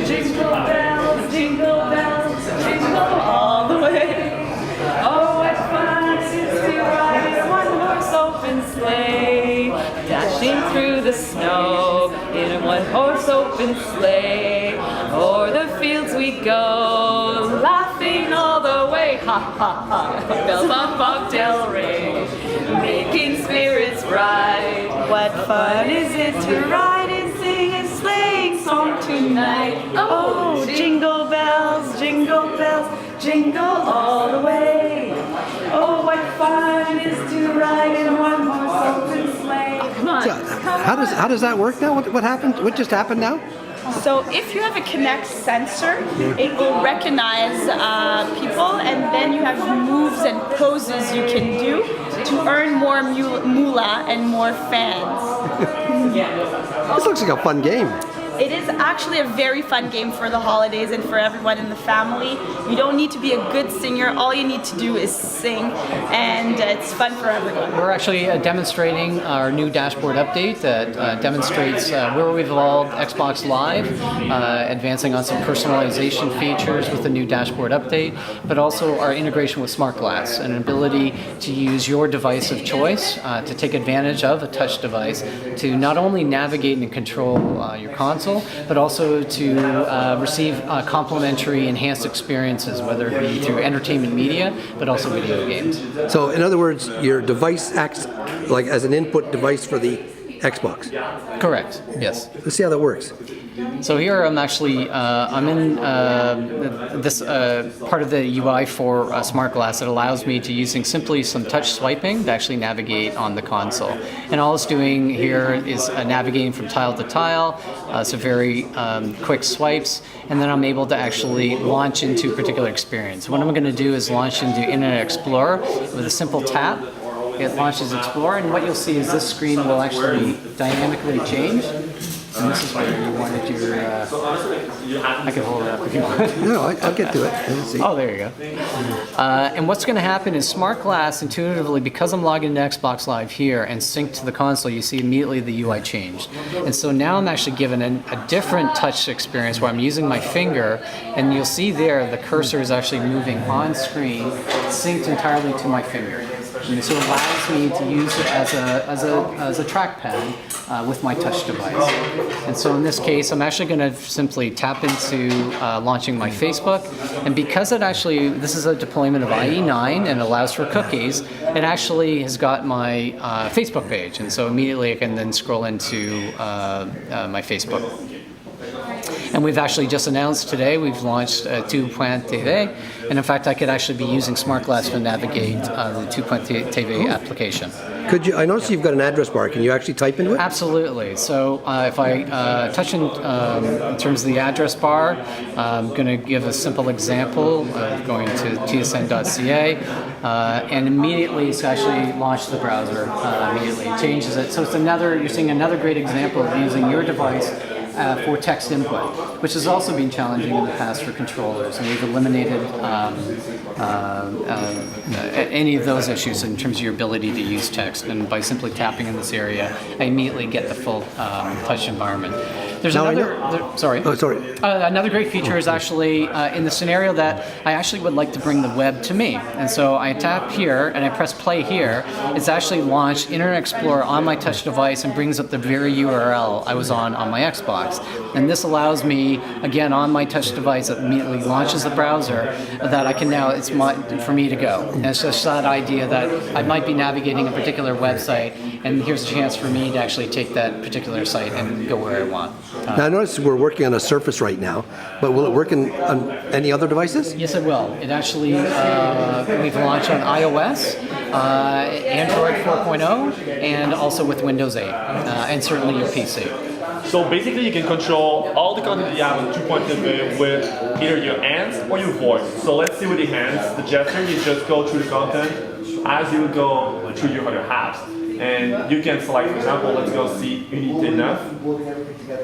jingle all the way. Oh, what fun it is to ride in a one-horse open sleigh, dashing through the snow in a one-horse open sleigh. O'er the fields we go, laughing all the way. Ha ha ha! Bells on bobtail ring, making spirits bright. What fun is it to ride and sing a sleighing song tonight? Oh, jingle bells, jingle all the way. Oh, what fun it is to ride in a one-horse open sleigh. Come on. So, how does that work now? What happened? What just happened now? So if you have a Kinect sensor, it will recognize people, and then you have moves and poses you can do to earn more moolah and more fans. This looks like a fun game. It is actually a very fun game for the holidays and for everyone in the family. You don't need to be a good singer. All you need to do is sing, and it's fun for everyone. We're actually demonstrating our new dashboard update that demonstrates where we've evolved Xbox Live, advancing on some personalization features with the new dashboard update, but also our integration with Smart Glass, an ability to use your device of choice to take advantage of a touch device to not only navigate and control your console, but also to receive complementary enhanced experiences, whether it be through entertainment media, but also video games. So, in other words, your device acts like as an input device for the Xbox. Correct. Yes. Let's see how that works. So here I'm actually I'm in this part of the UI for Smart Glass that allows me to using simply some touch swiping to actually navigate on the console. And all it's doing here is navigating from tile to tile. So very quick swipes, and then I'm able to actually launch into a particular experience. What I'm going to do is launch into Internet Explorer with a simple tap. It launches Explorer, and what you'll see is this screen will actually dynamically change. And this is where you wanted your, I can hold it up if you want. No, I'll get to it. Let's see. Oh, there you go. And what's going to happen is Smart Glass intuitively, because I'm logged into Xbox Live here and synced to the console, you see immediately the UI changed. And so now I'm actually given a different touch experience where I'm using my finger, and you'll see there the cursor is actually moving on screen, synced entirely to my finger. And so it allows me to use it as a trackpad with my touch device. And so in this case, I'm actually going to simply tap into launching my Facebook. And because this is a deployment of IE9 and allows for cookies, it actually has got my Facebook page. And so immediately I can then scroll into my Facebook. And we've actually just announced today we've launched 2.tv, and in fact I could actually be using Smart Glass to navigate the 2.tv application. Could you? I noticed you've got an address bar. Can you actually type into it? Absolutely. So if I touch in terms of the address bar, I'm going to give a simple example of going to tsn.ca, and immediately it's actually launched the browser. Immediately it changes it. So it's you're seeing another great example of using your device for text input, which has also been challenging in the past for controllers, and we've eliminated any of those issues in terms of your ability to use text. And by simply tapping in this area, I immediately get the full touch environment. There's another great feature is actually in the scenario that I actually would like to bring the web to me. And so I tap here and I press play here. It's actually launched Internet Explorer on my touch device and brings up the very URL I was on my Xbox. And this allows me, again, on my touch device that immediately launches the browser, that I can now, it's for me to go. And it's just that idea that I might be navigating a particular website, and here's a chance for me to actually take that particular site and go where I want. Now I notice we're working on a Surface right now, but will it work on any other devices? Yes, it will. It actually, we've launched on iOS, Android 4.0, and also with Windows 8, and certainly your PC. So basically you can control all the content you have on 2.tv with either your hands or your voice. So let's see with the hands, the gesture, you just go through the content as you would go through your other apps. And you can select, for example, let's go see Unité 9.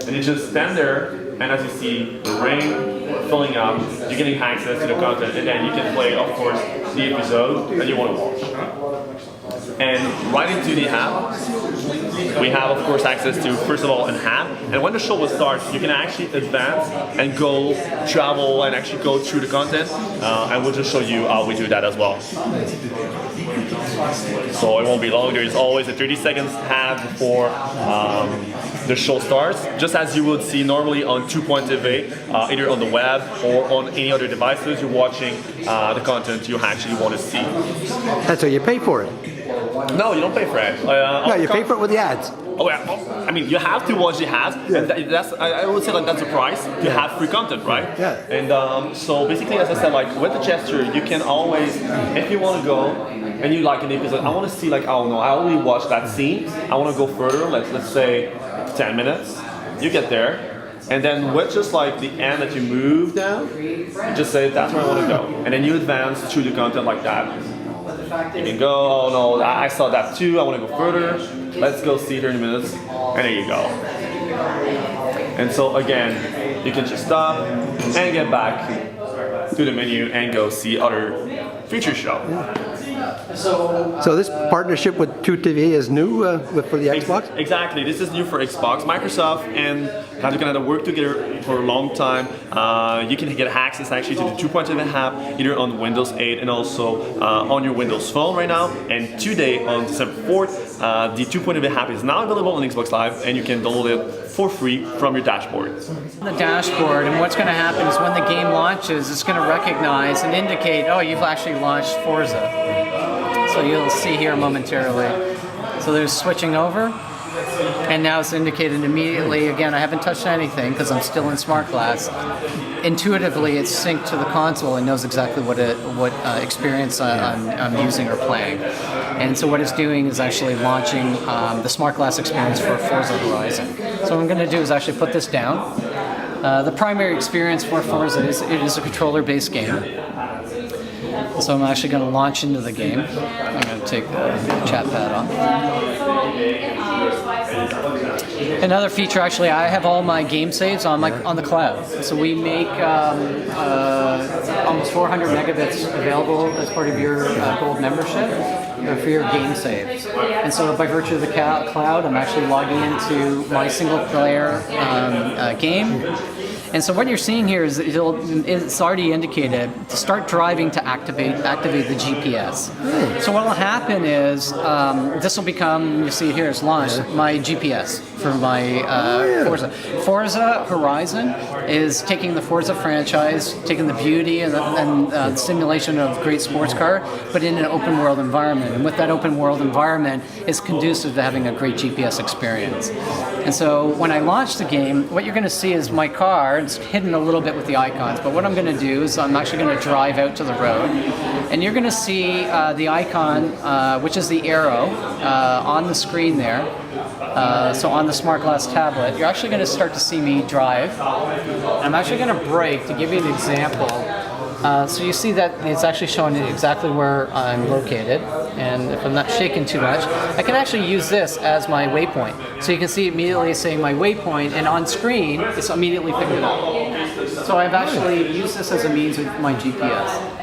And you just stand there, and as you see the ring filling up, you're getting access to the content, and then you can play, of course, the episode that you want to watch. And right into the app, we have, of course, access to, first of all, an app. And when the show will start, you can actually advance and go travel and actually go through the content. And we'll just show you how we do that as well. So it won't be long. There's always a 30 seconds ad before the show starts, just as you would see normally on 2.tv, either on the web or on any other devices. You're watching the content you actually want to see. That's how you pay for it. No, you don't pay for it. No, you pay for it with the ads. Oh yeah, well, I mean, you have to watch the ads, and that's, I would say, like, that's a price to have free content, right? Yeah. And so basically, as I said, like with the gesture, you can always, if you want to go and you like an episode, I want to see, like, I don't know, I only watched that scene, I want to go further, let's say 10 minutes, you get there, and then with just like the end that you move down, you just say, that's where I want to go, and then you advance through the content like that. You can go, oh no, I saw that too, I want to go further, let's go see 30 minutes, and there you go. And so again, you can just stop and get back to the menu and go see other feature show. So this partnership with 2TV is new for the Xbox? Exactly, this is new for Xbox. Microsoft and Radio Canada work together for a long time. You can get access actually to the 2.7 app either on Windows 8 and also on your Windows Phone right now. And today, on December 4th, the 2.7 app is now available on Xbox Live, and you can download it for free from your dashboard. The dashboard, and what's going to happen is when the game launches, it's going to recognize and indicate, oh, you've actually launched Forza. So you'll see here momentarily. So there's switching over, and now it's indicated immediately. Again, I haven't touched anything because I'm still in Smart Glass. Intuitively, it's synced to the console and knows exactly what experience I'm using or playing. And so what it's doing is actually launching the Smart Glass experience for Forza Horizon. So what I'm going to do is actually put this down. The primary experience for Forza is it is a controller-based game. So I'm actually going to launch into the game. I'm going to take the chat pad off. Another feature, actually, I have all my game saves on the cloud. So we make almost 400 megabits available as part of your gold membership for your game saves. And so by virtue of the cloud, I'm actually logging into my single player game. And so what you're seeing here is it's already indicated to start driving to activate the GPS. So what will happen is this will become, you see here it's launched, my GPS for my Forza. Forza Horizon is taking the Forza franchise, taking the beauty and the simulation of great sports car, but in an open world environment. And with that open world environment, it's conducive to having a great GPS experience. And so when I launch the game, what you're going to see is my car. It's hidden a little bit with the icons, but what I'm going to do is I'm actually going to drive out to the road, and you're going to see the icon, which is the arrow, on the screen there. So on the Smart Glass tablet, you're actually going to start to see me drive. I'm actually going to brake to give you an example. So you see that it's actually showing exactly where I'm located, and if I'm not shaking too much, I can actually use this as my waypoint. So you can see immediately saying my waypoint, and on screen, it's immediately picked it up. So I've actually used this as a means of my GPS.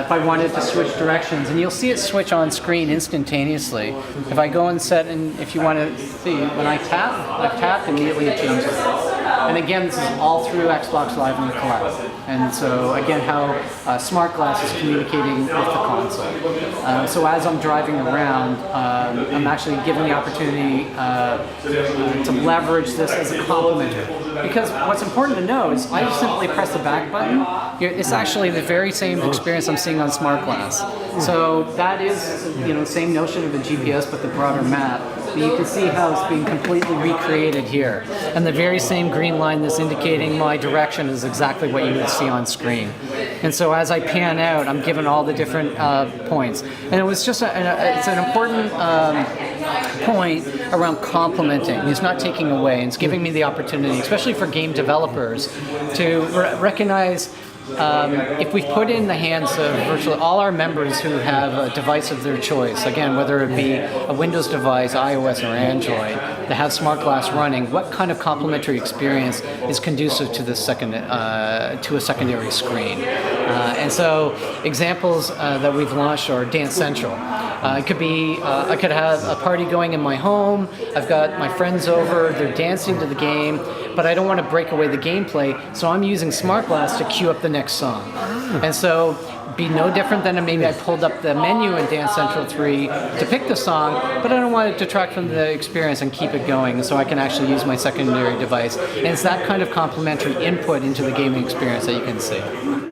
If I wanted to switch directions, and you'll see it switch on screen instantaneously. If I go and set, and if you want to see, when I've tapped, immediately it changes. And again, this is all through Xbox Live in the cloud. And so again, how Smart Glass is communicating with the console. So as I'm driving around, I'm actually given the opportunity to leverage this as a complement. Because what's important to know is I just simply press the back button. It's actually the very same experience I'm seeing on Smart Glass. So that is, the same notion of a GPS but the broader map. But you can see how it's being completely recreated here. And the very same green line that's indicating my direction is exactly what you would see on screen. And so as I pan out, I'm given all the different points. And it was just it's an important point around complementing. It's not taking away. It's giving me the opportunity, especially for game developers, to recognize if we put in the hands of virtually all our members who have a device of their choice, again, whether it be a Windows device, iOS, or Android, that have Smart Glass running, what kind of complementary experience is conducive to this to a secondary screen? And so examples that we've launched are Dance Central. It could be, I could have a party going in my home, I've got my friends over, they're dancing to the game, but I don't want to break away the gameplay, so I'm using Smart Glass to queue up the next song. And so, be no different than maybe I pulled up the menu in Dance Central 3 to pick the song, but I don't want it to detract from the experience and keep it going, so I can actually use my secondary device. And it's that kind of complementary input into the gaming experience that you can see.